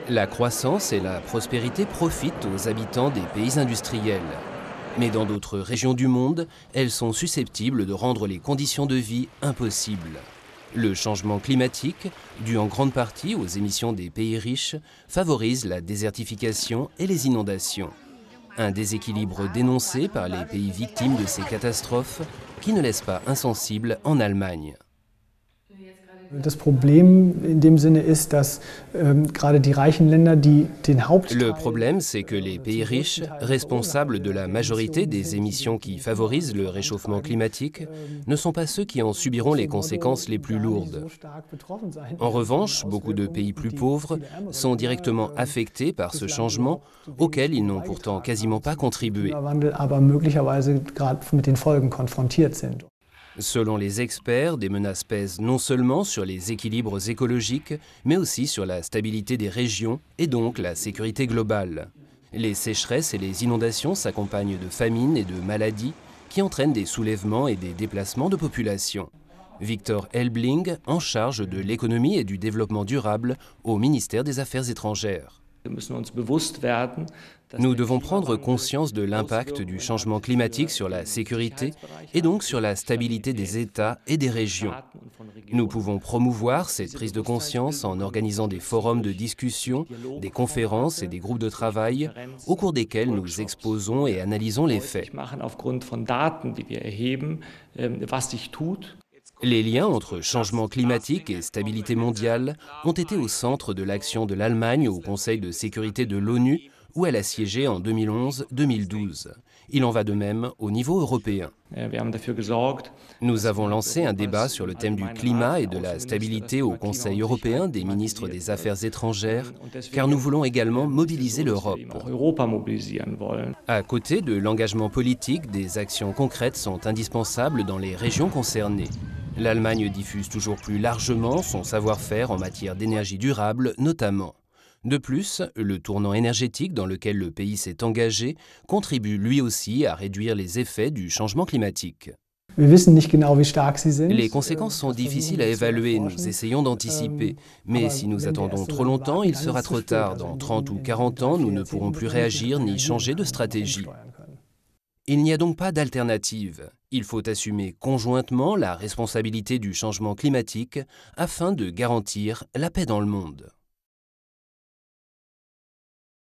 La croissance et la prospérité profitent aux habitants des pays industriels. Mais dans d'autres régions du monde, elles sont susceptibles de rendre les conditions de vie impossibles. Le changement climatique, dû en grande partie aux émissions des pays riches, favorise la désertification et les inondations. Un déséquilibre dénoncé par les pays victimes de ces catastrophes qui ne laisse pas insensible en Allemagne. Das Problem in dem Sinne ist, dass gerade die reichen Länder, die den Hauptteil. Le problème, c'est que les pays riches, responsables de la majorité des émissions qui favorisent le réchauffement climatique, ne sont pas ceux qui en subiront les conséquences les plus lourdes. En revanche, beaucoup de pays plus pauvres sont directement affectés par ce changement, auquel ils n'ont pourtant quasiment pas contribué. Aber möglicherweise gerade mit den Folgen konfrontiert sind. Selon les experts, des menaces pèsent non seulement sur les équilibres écologiques, mais aussi sur la stabilité des régions et donc la sécurité globale. Les sécheresses et les inondations s'accompagnent de famines et de maladies qui entraînent des soulèvements et des déplacements de population. Victor Helbling, en charge de l'économie et du développement durable au ministère des Affaires étrangères. Nous devons prendre conscience de l'impact du changement climatique sur la sécurité et donc sur la stabilité des États et des régions. Nous pouvons promouvoir cette prise de conscience en organisant des forums de discussion, des conférences et des groupes de travail au cours desquels nous exposons et analysons les faits. Les liens entre changement climatique et stabilité mondiale ont été au centre de l'action de l'Allemagne au Conseil de sécurité de l'ONU, où elle a siégé en 2011-2012. Il en va de même au niveau européen. Nous avons lancé un débat sur le thème du climat et de la stabilité au Conseil européen des ministres des Affaires étrangères, car nous voulons également mobiliser l'Europe. À côté de l'engagement politique, des actions concrètes sont indispensables dans les régions concernées. L'Allemagne diffuse toujours plus largement son savoir-faire en matière d'énergie durable, notamment. De plus, le tournant énergétique dans lequel le pays s'est engagé contribue lui aussi à réduire les effets du changement climatique. Les conséquences sont difficiles à évaluer, nous essayons d'anticiper. Mais si nous attendons trop longtemps, il sera trop tard. Dans 30 ou 40 ans, nous ne pourrons plus réagir ni changer de stratégie. Il n'y a donc pas d'alternative. Il faut assumer conjointement la responsabilité du changement climatique afin de garantir la paix dans le monde.